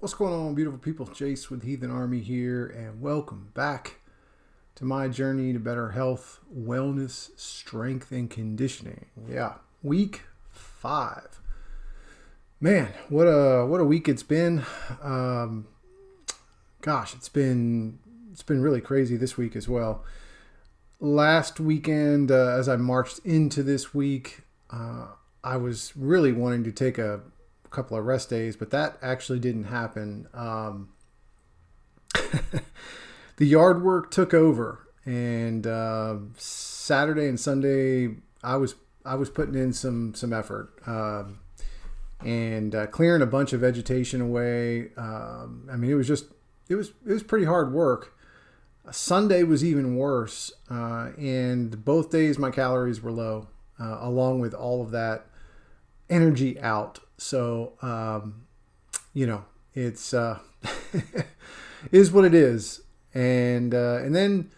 What's going on, beautiful people? Jace with Heathen Army here, and welcome back to my journey to better health, wellness, strength, and conditioning. Yeah, week 5. Man, what a week it's been. Gosh, it's been really crazy this week as well. Last weekend, as I marched into this week, I was really wanting to take a couple of rest days, but that actually didn't happen. The yard work took over, and Saturday and Sunday I was putting in some effort and clearing a bunch of vegetation away. I mean, it was pretty hard work. Sunday was even worse, and both days my calories were low, along with all of that energy out. So, it's is what it is. And then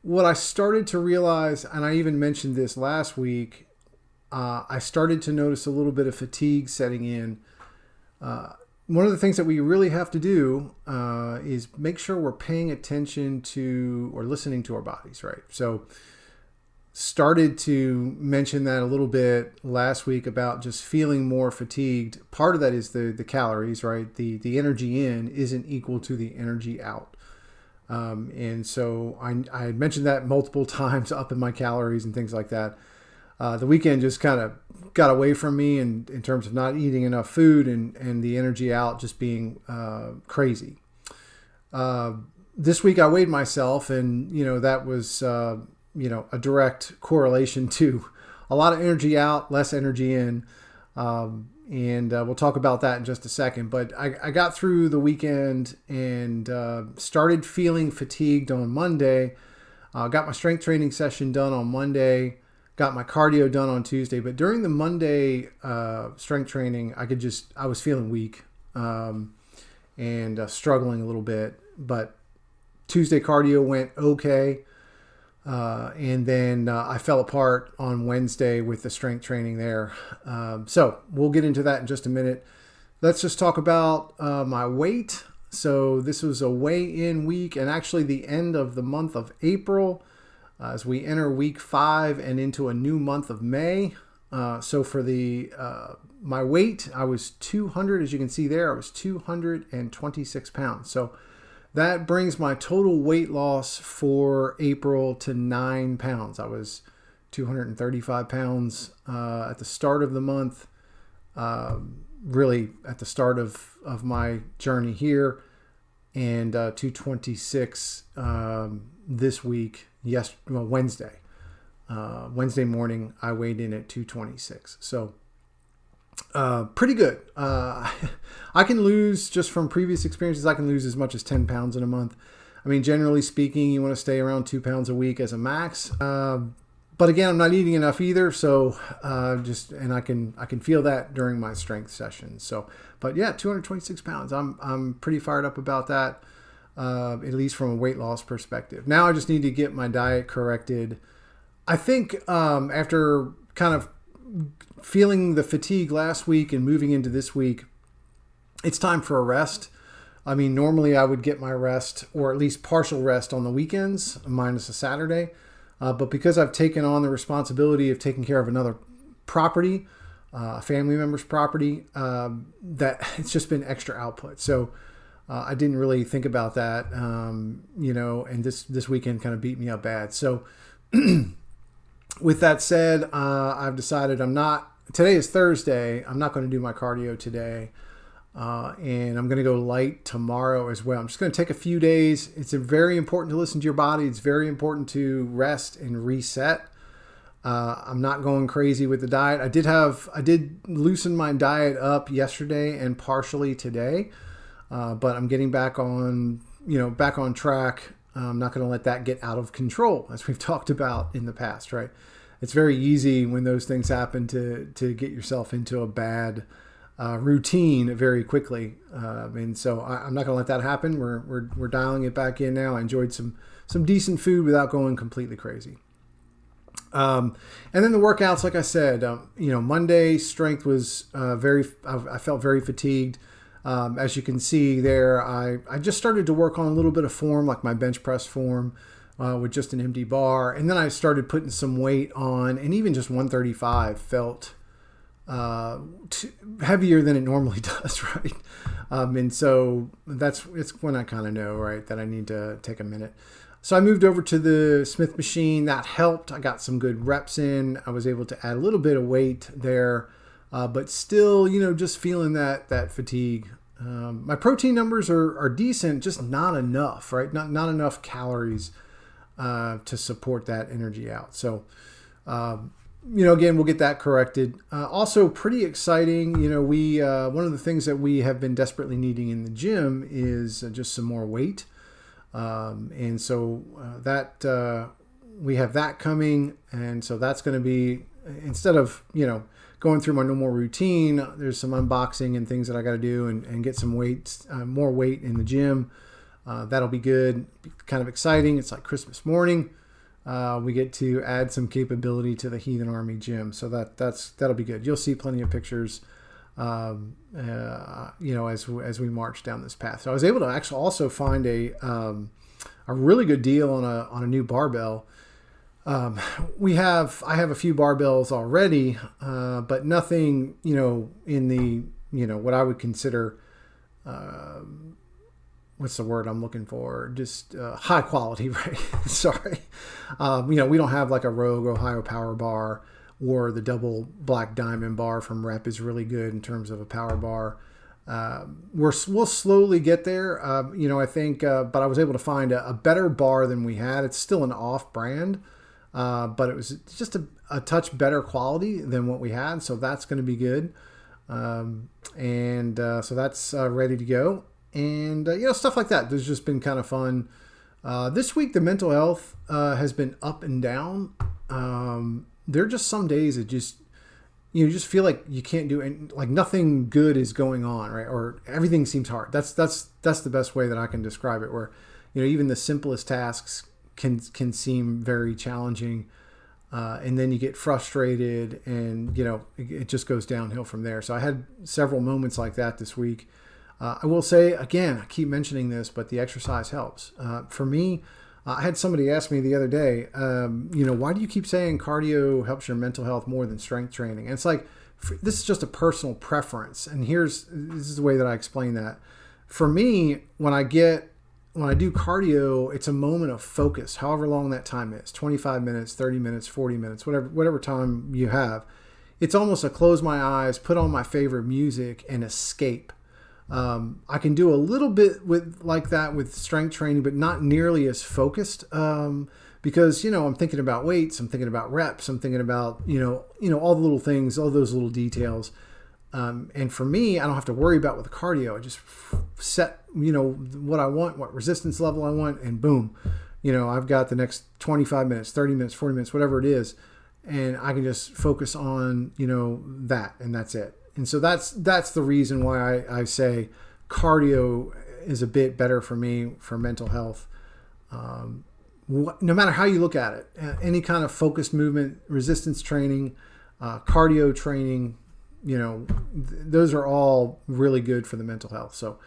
what I started to realize, and I even mentioned this last week, I started to notice a little bit of fatigue setting in. One of the things that we really have to do is make sure we're paying attention to or listening to our bodies, right? So started to mention that a little bit last week about just feeling more fatigued. Part of that is the calories, right? The energy in isn't equal to the energy out. And so I had mentioned that multiple times, up in my calories and things like that. The weekend just kind of got away from me in terms of not eating enough food and the energy out just being crazy. This week I weighed myself, and that was a direct correlation to a lot of energy out, less energy in. And we'll talk about that in just a second. But I got through the weekend and started feeling fatigued on Monday. Got my strength training session done on Monday. Got my cardio done on Tuesday. But during the Monday strength training, I was feeling weak and struggling a little bit. But Tuesday cardio went okay. And then I fell apart on Wednesday with the strength training there. So we'll get into that in just a minute. Let's just talk about my weight. So this was a weigh-in week, and actually the end of the month of April as we enter week 5 and into a new month of May. So for my weight, I was 200, as you can see there, I was 226 pounds. So that brings my total weight loss for April to 9 pounds. I was 235 pounds at the start of the month, really at the start of my journey here, and 226 this week, Wednesday. Wednesday morning, I weighed in at 226. So pretty good. I can lose, just from previous experiences, I can lose as much as 10 pounds in a month. I mean, generally speaking, you want to stay around 2 pounds a week as a max. But again, I'm not eating enough either. So and I can feel that during my strength sessions. So, but yeah, 226 pounds. I'm pretty fired up about that, at least from a weight loss perspective. Now I just need to get my diet corrected. I think after kind of feeling the fatigue last week and moving into this week, it's time for a rest. I mean, normally I would get my rest, or at least partial rest, on the weekends, minus a Saturday. But because I've taken on the responsibility of taking care of another property, a family member's property, that it's just been extra output. So I didn't really think about that, and this weekend kind of beat me up bad. So with that said, I've decided today is Thursday. I'm not going to do my cardio today. And I'm going to go light tomorrow as well. I'm just going to take a few days. It's very important to listen to your body. It's very important to rest and reset. I'm not going crazy with the diet. I did loosen my diet up yesterday and partially today. But I'm getting back on track. I'm not going to let that get out of control, as we've talked about in the past, right? It's very easy when those things happen to get yourself into a bad routine very quickly. And so I'm not going to let that happen. We're dialing it back in now. I enjoyed some decent food without going completely crazy. And then the workouts, like I said, Monday strength was I felt very fatigued. As you can see there, I just started to work on a little bit of form, like my bench press form, with just an empty bar. And then I started putting some weight on, and even just 135 felt heavier than it normally does, right? And so it's when I kind of know, right, that I need to take a minute. So I moved over to the Smith machine. That helped. I got some good reps in. I was able to add a little bit of weight there, but still, just feeling that fatigue. My protein numbers are decent, just not enough, right? Not enough calories to support that energy out. So, again, we'll get that corrected. Also pretty exciting. We one of the things that we have been desperately needing in the gym is just some more weight. And so that we have that coming. And so that's going to be, instead of, going through my normal routine, there's some unboxing and things that I got to do and get some weights, more weight in the gym. That'll be good. Be kind of exciting. It's like Christmas morning. We get to add some capability to the Heathen Army gym. So that'll be good. You'll see plenty of pictures, as we march down this path. So I was able to actually also find a really good deal on a new barbell. I have a few barbells already, but nothing, in the, what I would consider, what's the word I'm looking for? Just high quality, right? Sorry. We don't have like a Rogue Ohio Power Bar, or the double black diamond bar from Rep is really good in terms of a power bar. We'll slowly get there, I think, but I was able to find a better bar than we had. It's still an off brand, but it was just a touch better quality than what we had. So that's going to be good. So that's ready to go. And, stuff like that. There's just been kind of fun. This week, the mental health has been up and down. There are just some days that you just feel like you can't do it, like nothing good is going on, right? Or everything seems hard. That's the best way that I can describe it, where, even the simplest tasks can seem very challenging. And then you get frustrated and, it just goes downhill from there. So I had several moments like that this week. I will say, again, I keep mentioning this, but the exercise helps. For me, I had somebody ask me the other day, why do you keep saying cardio helps your mental health more than strength training? And it's like, this is just a personal preference. And this is the way that I explain that. For me, when I do cardio, it's a moment of focus, however long that time is, 25 minutes, 30 minutes, 40 minutes, whatever time you have. It's almost a close my eyes, put on my favorite music, and escape. I can do a little bit like that with strength training, but not nearly as focused, because, I'm thinking about weights, I'm thinking about reps, I'm thinking about, all the little things, all those little details. And for me, I don't have to worry about with the cardio. I just set, what I want, what resistance level I want, and boom, I've got the next 25 minutes, 30 minutes, 40 minutes, whatever it is. And I can just focus on, that, and that's it. And so that's the reason why I say cardio is a bit better for me for mental health. No matter how you look at it, any kind of focused movement, resistance training, cardio training, those are all really good for the mental health. So,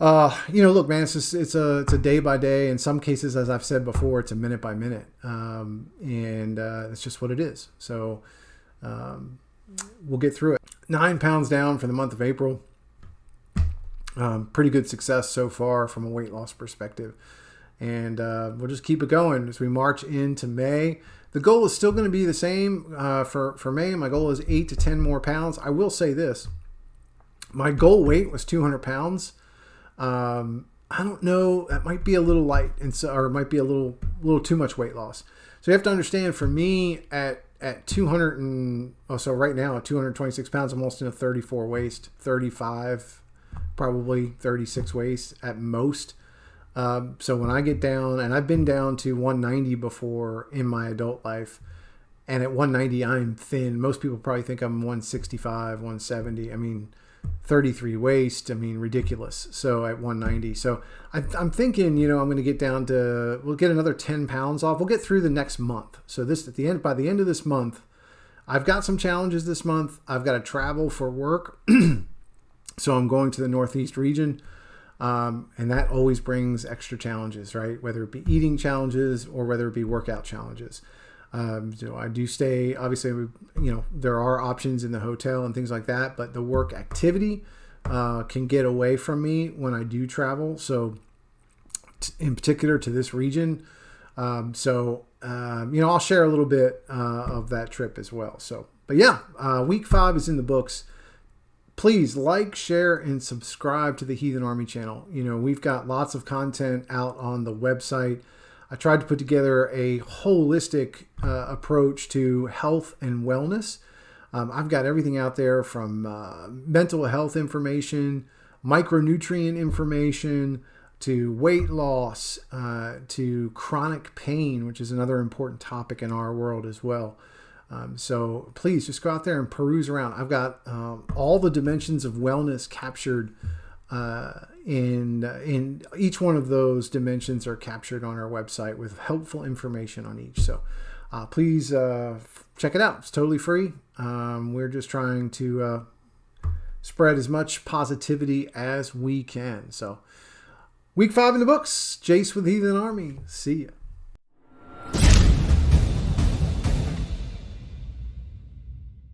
look, man, it's a day by day. In some cases, as I've said before, it's a minute by minute, and it's just what it is. So, we'll get through it. 9 pounds down for the month of April. Pretty good success so far from a weight loss perspective. And we'll just keep it going as we march into May. The goal is still going to be the same for May. My goal is 8 to 10 more pounds. I will say this. My goal weight was 200 pounds. I don't know. That might be a little light, or it might be a little too much weight loss. So you have to understand, for me, at 200 so right now at 226 pounds, I'm almost in a 34 waist, 35, probably 36 waist at most. So when I get down, and I've been down to 190 before in my adult life, and at 190 I'm thin. Most people probably think I'm 165, 170. I mean, 33 waist. I mean, ridiculous. So at 190. So I'm thinking, I'm going to get down to, we'll get another 10 pounds off. We'll get through the next month. So by the end of this month, I've got some challenges this month. I've got to travel for work. So I'm going to the Northeast region, and that always brings extra challenges, right? Whether it be eating challenges or whether it be workout challenges. So I do stay, obviously, there are options in the hotel and things like that, but the work activity can get away from me when I do travel. So in particular to this region. I'll share a little bit of that trip as well. So, but yeah, week 5 is in the books. Please like, share, and subscribe to the Heathen Army channel. We've got lots of content out on the website. I tried to put together a holistic approach to health and wellness. I've got everything out there from mental health information, micronutrient information, to weight loss, to chronic pain, which is another important topic in our world as well. So please just go out there and peruse around. I've got all the dimensions of wellness captured in each one of those dimensions are captured on our website with helpful information on each. So please check it out. It's totally free. We're just trying to spread as much positivity as we can. So week 5 in the books. Jace with Heathen Army. See ya.